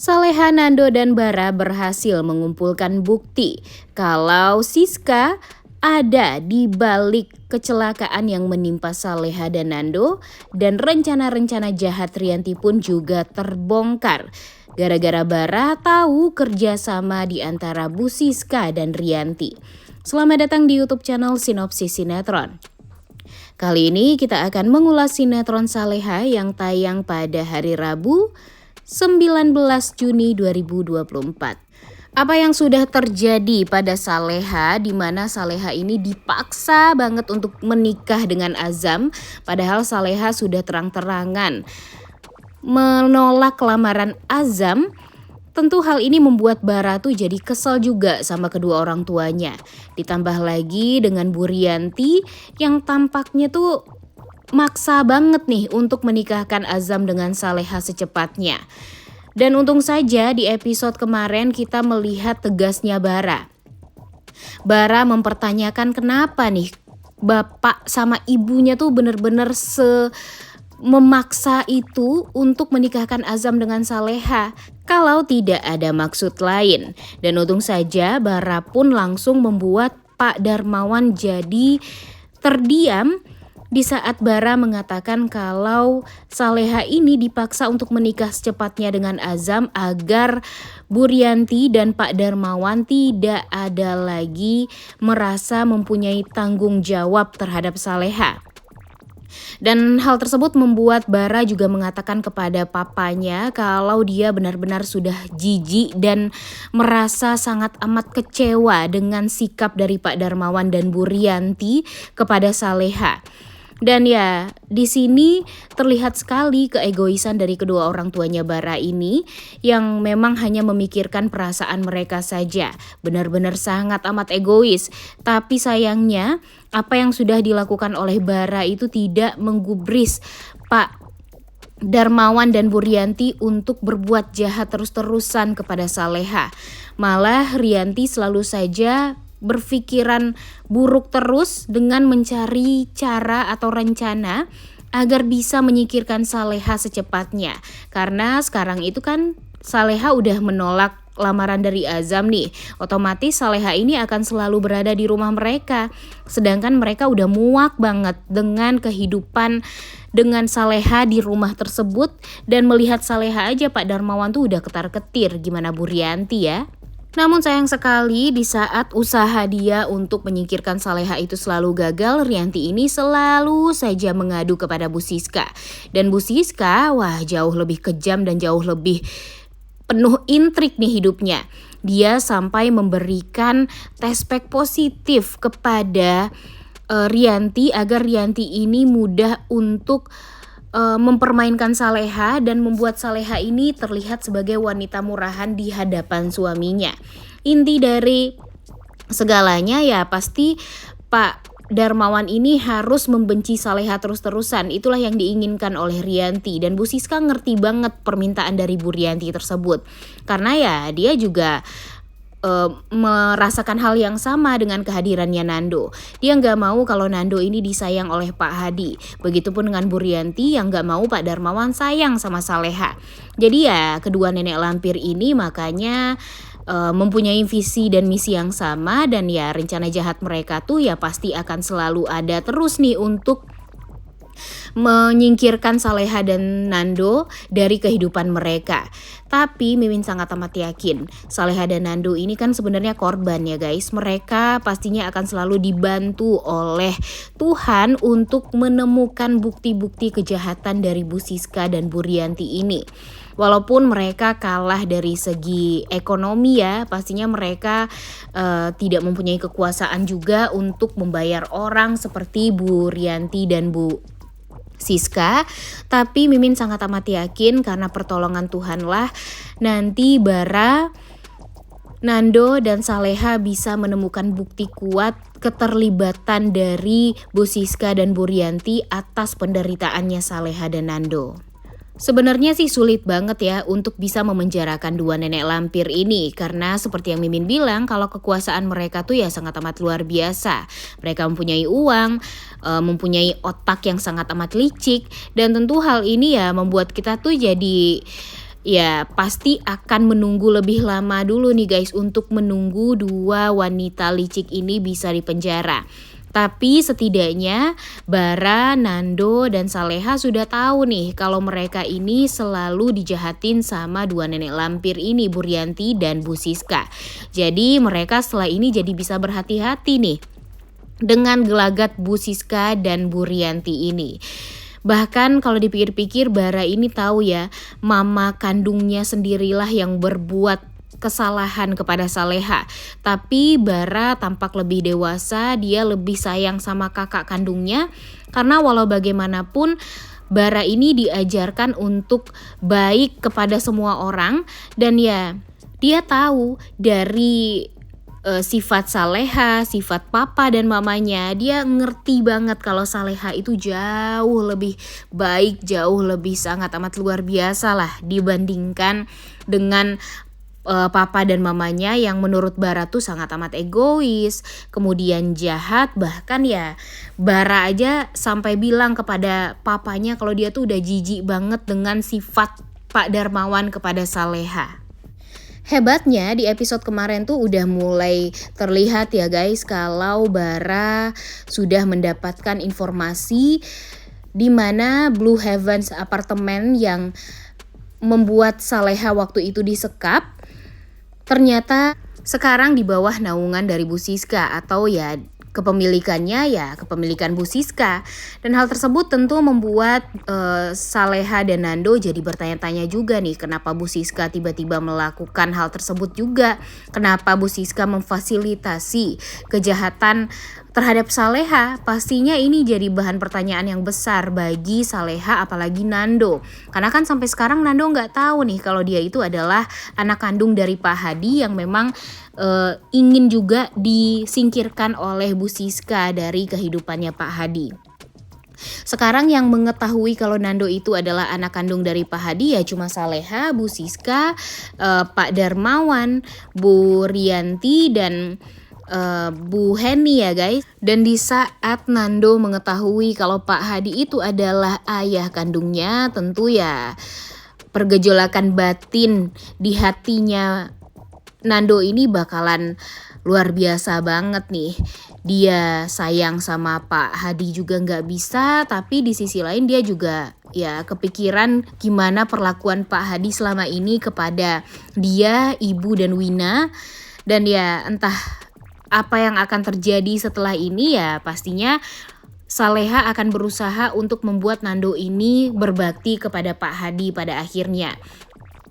Saleha, Nando, dan Bara berhasil mengumpulkan bukti kalau Siska ada di balik kecelakaan yang menimpa Saleha dan Nando, dan rencana-rencana jahat Rianti pun juga terbongkar. Gara-gara Bara tahu kerjasama di antara Bu Siska dan Rianti. Selamat datang di YouTube channel Sinopsis Sinetron. Kali ini kita akan mengulas sinetron Saleha yang tayang pada hari Rabu 19 Juni 2024. Apa yang sudah terjadi pada Saleha, di mana Saleha ini dipaksa banget untuk menikah dengan Azam, padahal Saleha sudah terang-terangan menolak lamaran Azam. Tentu hal ini membuat Bara tuh jadi kesel juga sama kedua orang tuanya. Ditambah lagi dengan Bu Rianti yang tampaknya tuh maksa banget nih untuk menikahkan Azam dengan Saleha secepatnya. Dan untung saja di episode kemarin kita melihat tegasnya Bara. Bara mempertanyakan kenapa nih bapak sama ibunya tuh bener-bener memaksa itu untuk menikahkan Azam dengan Saleha kalau tidak ada maksud lain. Dan untung saja Bara pun langsung membuat Pak Darmawan jadi terdiam di saat Bara mengatakan kalau Saleha ini dipaksa untuk menikah secepatnya dengan Azam agar Bu Rianti dan Pak Darmawan tidak ada lagi merasa mempunyai tanggung jawab terhadap Saleha. Dan hal tersebut membuat Bara juga mengatakan kepada papanya kalau dia benar-benar sudah jijik dan merasa sangat amat kecewa dengan sikap dari Pak Darmawan dan Bu Rianti kepada Saleha. Dan ya, di sini terlihat sekali keegoisan dari kedua orang tuanya Bara ini yang memang hanya memikirkan perasaan mereka saja. Benar-benar sangat amat egois. Tapi sayangnya apa yang sudah dilakukan oleh Bara itu tidak menggubris Pak Darmawan dan Bu Rianti untuk berbuat jahat terus-terusan kepada Saleha. Malah Rianti selalu saja berpikiran buruk terus dengan mencari cara atau rencana agar bisa menyingkirkan Saleha secepatnya. Karena sekarang itu kan Saleha udah menolak lamaran dari Azam nih, otomatis Saleha ini akan selalu berada di rumah mereka. Sedangkan mereka udah muak banget dengan kehidupan dengan Saleha di rumah tersebut, dan melihat Saleha aja Pak Darmawan tuh udah ketar-ketir, gimana Bu Rianti ya. Namun sayang sekali di saat usaha dia untuk menyingkirkan Saleha itu selalu gagal, Rianti ini selalu saja mengadu kepada Bu Siska. Dan Bu Siska wah jauh lebih kejam dan jauh lebih penuh intrik nih hidupnya. Dia sampai memberikan tes pack positif kepada Rianti agar Rianti ini mudah untuk mempermainkan Saleha dan membuat Saleha ini terlihat sebagai wanita murahan di hadapan suaminya. Inti dari segalanya ya pasti Pak Darmawan ini harus membenci Saleha terus-terusan. Itulah yang diinginkan oleh Rianti, dan Bu Siska ngerti banget permintaan dari Bu Rianti tersebut. Karena ya dia juga merasakan hal yang sama dengan kehadirannya Nando. Dia nggak mau kalau Nando ini disayang oleh Pak Hadi. Begitupun dengan Bu Rianti yang nggak mau Pak Darmawan sayang sama Saleha. Jadi ya kedua nenek lampir ini makanya mempunyai visi dan misi yang sama, dan ya rencana jahat mereka tuh ya pasti akan selalu ada terus nih untuk menyingkirkan Saleha dan Nando dari kehidupan mereka. Tapi Mimin sangat amat yakin Saleha dan Nando ini kan sebenarnya korban ya guys. Mereka pastinya akan selalu dibantu oleh Tuhan untuk menemukan bukti-bukti kejahatan dari Bu Siska dan Bu Rianti ini. Walaupun mereka kalah dari segi ekonomi ya, pastinya mereka tidak mempunyai kekuasaan juga untuk membayar orang seperti Bu Rianti dan Bu Siska, tapi Mimin sangat amat yakin karena pertolongan Tuhan lah nanti Bara, Nando, dan Saleha bisa menemukan bukti kuat keterlibatan dari Bu Siska dan Bu Rianti atas penderitaannya Saleha dan Nando. Sebenarnya sih sulit banget ya untuk bisa memenjarakan dua nenek lampir ini, karena seperti yang Mimin bilang kalau kekuasaan mereka tuh ya sangat amat luar biasa. Mereka mempunyai uang, mempunyai otak yang sangat amat licik, dan tentu hal ini ya membuat kita tuh jadi ya pasti akan menunggu lebih lama dulu nih guys untuk menunggu dua wanita licik ini bisa dipenjara. Tapi setidaknya Bara, Nando, dan Saleha sudah tahu nih kalau mereka ini selalu dijahatin sama dua nenek lampir ini, Buryanti dan Bu Siska. Jadi mereka setelah ini jadi bisa berhati-hati nih dengan gelagat Bu Siska dan Buryanti ini. Bahkan kalau dipikir-pikir Bara ini tahu ya, mama kandungnya sendirilah yang berbuat kesalahan kepada Saleha. Tapi Bara tampak lebih dewasa, dia lebih sayang sama kakak kandungnya karena walau bagaimanapun Bara ini diajarkan untuk baik kepada semua orang dan ya dia tahu dari sifat Saleha, sifat papa dan mamanya, dia ngerti banget kalau Saleha itu jauh lebih baik, jauh lebih sangat amat luar biasa lah dibandingkan dengan papa dan mamanya yang menurut Bara tuh sangat amat egois, kemudian jahat, bahkan ya Bara aja sampai bilang kepada papanya kalau dia tuh udah jijik banget dengan sifat Pak Darmawan kepada Saleha. Hebatnya di episode kemarin tuh udah mulai terlihat ya guys kalau Bara sudah mendapatkan informasi di mana Blue Heavens apartemen yang membuat Saleha waktu itu disekap ternyata sekarang di bawah naungan dari Bu Siska atau ya kepemilikannya ya kepemilikan Bu Siska. Dan hal tersebut tentu membuat Saleha dan Nando jadi bertanya-tanya juga nih kenapa Bu Siska tiba-tiba melakukan hal tersebut juga. Kenapa Bu Siska memfasilitasi kejahatan terhadap Saleha? Pastinya ini jadi bahan pertanyaan yang besar bagi Saleha apalagi Nando. Karena kan sampai sekarang Nando nggak tahu nih kalau dia itu adalah anak kandung dari Pak Hadi yang memang ingin juga disingkirkan oleh Bu Siska dari kehidupannya Pak Hadi. Sekarang yang mengetahui kalau Nando itu adalah anak kandung dari Pak Hadi ya cuma Saleha, Bu Siska, Pak Darmawan, Bu Rianti dan Bu Heni ya guys. Dan di saat Nando mengetahui kalau Pak Hadi itu adalah ayah kandungnya, tentu ya pergejolakan batin di hatinya Nando ini bakalan luar biasa banget nih. Dia sayang sama Pak Hadi juga nggak bisa, tapi di sisi lain dia juga ya kepikiran gimana perlakuan Pak Hadi selama ini kepada dia, Ibu dan Wina. Dan ya entah apa yang akan terjadi setelah ini ya pastinya Saleha akan berusaha untuk membuat Nando ini berbakti kepada Pak Hadi pada akhirnya.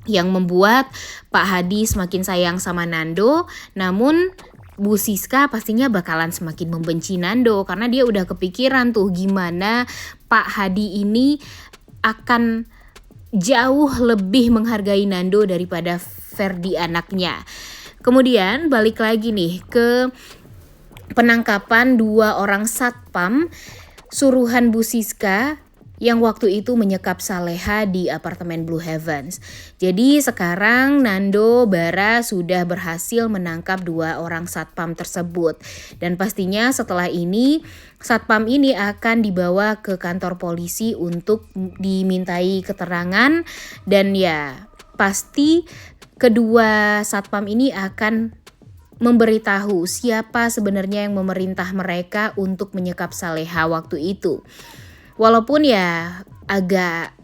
Yang membuat Pak Hadi semakin sayang sama Nando, namun Bu Siska pastinya bakalan semakin membenci Nando karena dia udah kepikiran tuh gimana Pak Hadi ini akan jauh lebih menghargai Nando daripada Ferdi anaknya. Kemudian balik lagi nih ke penangkapan dua orang satpam suruhan Bu Siska yang waktu itu menyekap Saleha di apartemen Blue Heavens. Jadi sekarang Nando, Bara sudah berhasil menangkap dua orang satpam tersebut. Dan pastinya setelah ini satpam ini akan dibawa ke kantor polisi untuk dimintai keterangan. Dan ya pasti kedua satpam ini akan memberitahu siapa sebenarnya yang memerintah mereka untuk menyekap Saleha waktu itu. Walaupun ya agak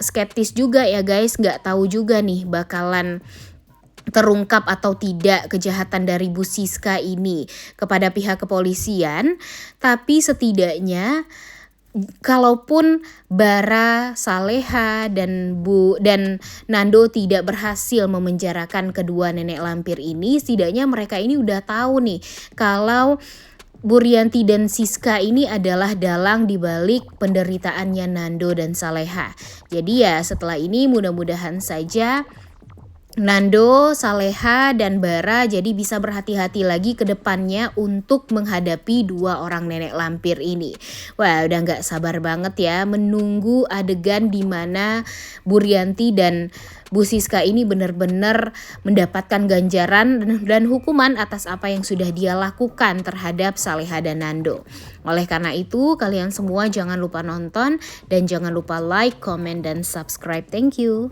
skeptis juga ya guys, nggak tahu juga nih bakalan terungkap atau tidak kejahatan dari Bu Siska ini kepada pihak kepolisian. Tapi setidaknya kalaupun Bara, Saleha dan Nando tidak berhasil memenjarakan kedua nenek lampir ini, setidaknya mereka ini udah tahu nih kalau Buryanti dan Siska ini adalah dalang dibalik penderitaannya Nando dan Saleha. Jadi ya setelah ini mudah-mudahan saja Nando, Saleha, dan Bara jadi bisa berhati-hati lagi ke depannya untuk menghadapi dua orang nenek lampir ini. Wah udah gak sabar banget ya menunggu adegan dimana Buryanti dan Bu Siska ini benar-benar mendapatkan ganjaran dan hukuman atas apa yang sudah dia lakukan terhadap Saleha dan Nando. Oleh karena itu kalian semua jangan lupa nonton dan jangan lupa like, comment, dan subscribe. Thank you.